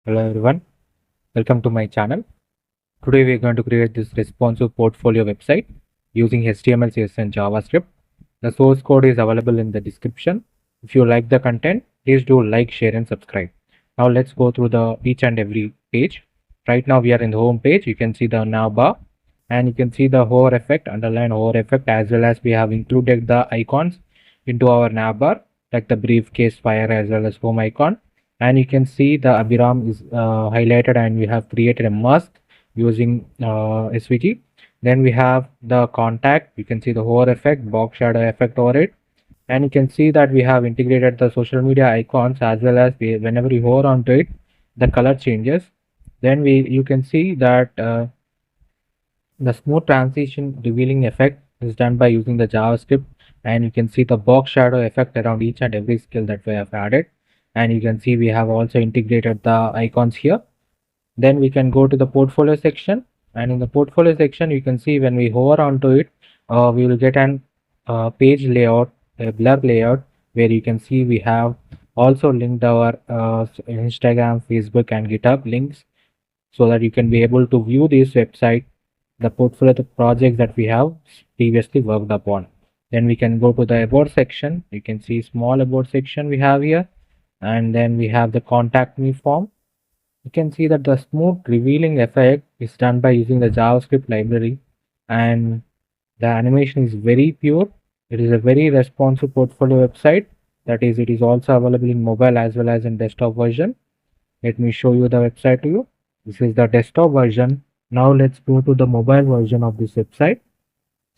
Hello everyone, welcome to my channel. Today we are going to create this responsive portfolio website using HTML, CSS and JavaScript. The source code is available in the description. If you like the content, please do like, share and subscribe. Now let's go through the each and every page. Right now we are in the home page. You can see the nav bar and you can see the hover effect, underline hover effect, as well as we have included the icons into our nav bar like the briefcase, fire as well as home icon. And you can see the Abhiram is highlighted and we have created a mask using SVG. Then we have the contact. You can see the hover effect, box shadow effect over it. And you can see that we have integrated the social media icons as well as whenever you hover onto it, the color changes. Then you can see that the smooth transition revealing effect is done by using the JavaScript, and you can see the box shadow effect around each and every skill that we have added. And you can see we have also integrated the icons here. Then we can go to the portfolio section, and in the portfolio section you can see when we hover onto it, we will get an page layout, a blur layout, where you can see we have also linked our Instagram, Facebook and GitHub links, so that you can be able to view this website, the portfolio, the projects that we have previously worked upon. Then we can go to the about section. You can see small about section we have here, and then we have the contact me form. You can see that the smooth revealing effect is done by using the JavaScript library, and the animation is very pure. It is a very responsive portfolio website. That is, it is also available in mobile as well as in desktop version. Let me show you the website to you. This is the desktop version. Now let's go to the mobile version of this website.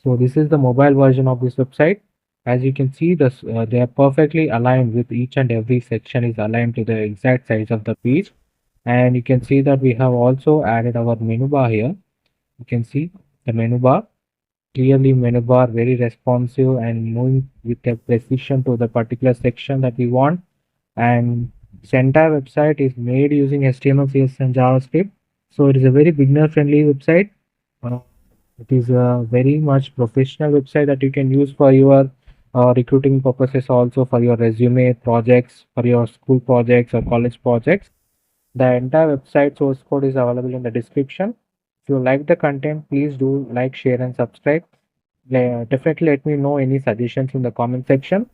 So this is the mobile version of this website. As you can see, they are perfectly aligned with each and every section is aligned to the exact size of the page. And you can see that we have also added our menu bar here. You can see the menu bar, clearly menu bar, very responsive and moving with a precision to the particular section that we want. And this entire website is made using HTML, CSS and JavaScript. So it is a very beginner friendly website. Uh, it is a very much professional website that you can use for your recruiting purposes, also for your resume projects, for your school projects or college projects. The entire website source code is available in the description. If you like the content, please do like, share and subscribe. Definitely let me know any suggestions in the comment section,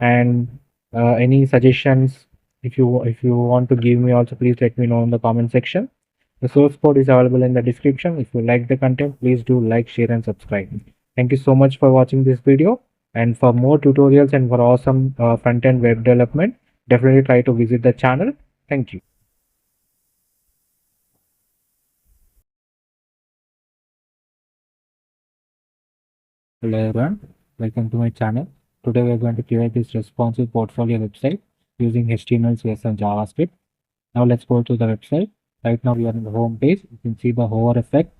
and any suggestions if you want to give me also, please let me know in the comment section. The source code is available in the description. If you like the content, please do like, share and subscribe. Thank you so much for watching this video, and for more tutorials and for awesome front-end web development, definitely try to visit the channel. Thank you. Hello everyone, welcome to my channel. Today we are going to create this responsive portfolio website using HTML, CSS and JavaScript. Now let's go to the website. Right now we are in the home page. You can see the hover effect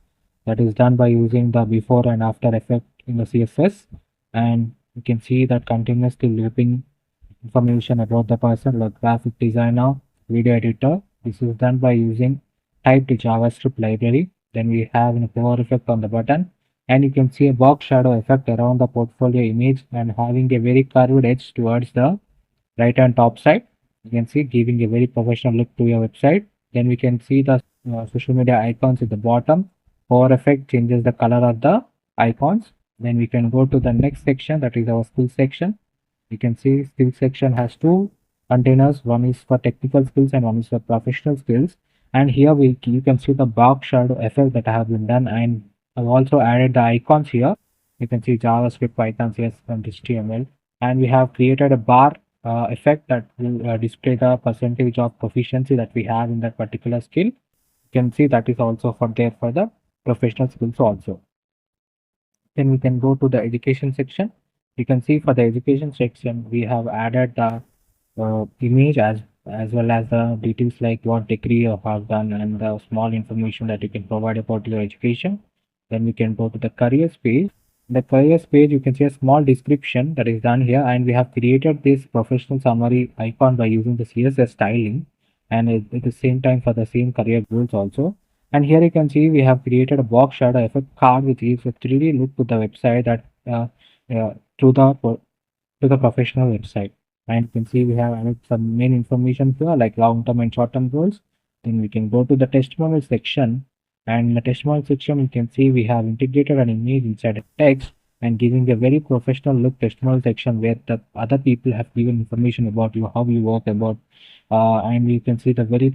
that is done by using the before and after effect in the CSS, and you can see that continuously looping information about the person like graphic designer, video editor. This is done by using typed JavaScript library. Then we have a hover effect on the button, and you can see a box shadow effect around the portfolio image and having a very curved edge towards the right hand top side. You can see giving a very professional look to your website. Then we can see the social media icons at the bottom. Hover effect changes the color of the icons. Then we can go to the next section, that is our skill section. You can see skill section has two containers. One is for technical skills and one is for professional skills. And here you can see the box shadow effect that have been done, and I've also added the icons here. You can see JavaScript, Python, CSS and HTML, and we have created a bar effect that will display the percentage of proficiency that we have in that particular skill. You can see that is also for there for the professional skills also. Then we can go to the education section. You can see for the education section we have added the image as well as the details like what degree you have done and the small information that you can provide about your education. Then we can go to the careers page. In the careers page you can see a small description that is done here, and we have created this professional summary icon by using the CSS styling, and at the same time for the same career goals also. And here you can see we have created a box shadow effect card which gives a 3D look to the website that to the professional website. And you can see we have added some main information here like long-term and short-term goals. Then we can go to the testimonial section, and in the testimonial section you can see we have integrated an image inside a text and giving a very professional look testimonial section where the other people have given information about you, how you work about, and you can see the very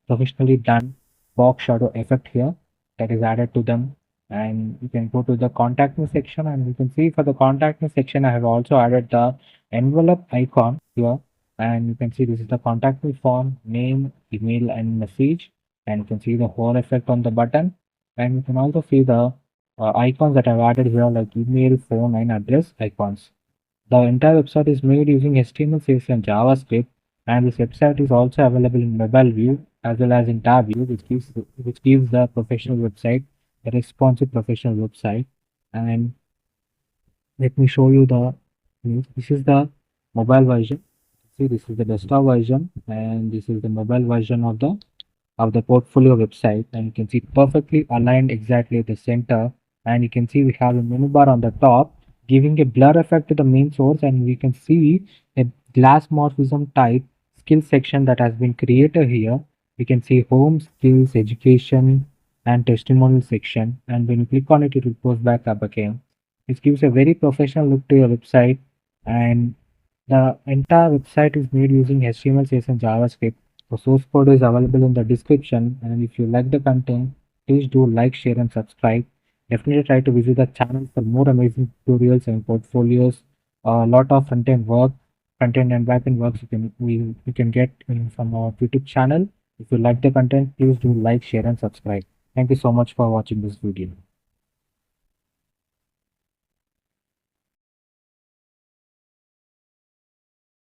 professionally done box shadow effect here that is added to them. And you can go to the contact me section, and you can see for the contact me section I have also added the envelope icon here, and you can see this is the contact me form, name, email and message, and you can see the whole effect on the button. And you can also see the icons that I've added here like email, phone and address icons. The entire website is made using HTML, CSS and JavaScript, and this website is also available in mobile view as well as in tab view, which gives the professional website a responsive professional website. And let me show you the this is the mobile version. See, this is the desktop version, and this is the mobile version of the portfolio website, and you can see perfectly aligned exactly at the center. And you can see we have a menu bar on the top giving a blur effect to the main source, and we can see a glass morphism type skill section that has been created here. We can see home, skills, education and testimonial section, and when you click on it, it will post back up again. This gives a very professional look to your website, and the entire website is made using HTML, CSS and JavaScript. The source code is available in the description, and if you like the content, please do like, share and subscribe. Definitely try to visit the channel for more amazing tutorials and portfolios. A lot of front-end work, front-end and back-end works you can get from our YouTube channel. If you like the content, please do like, share and subscribe. Thank you so much for watching this video.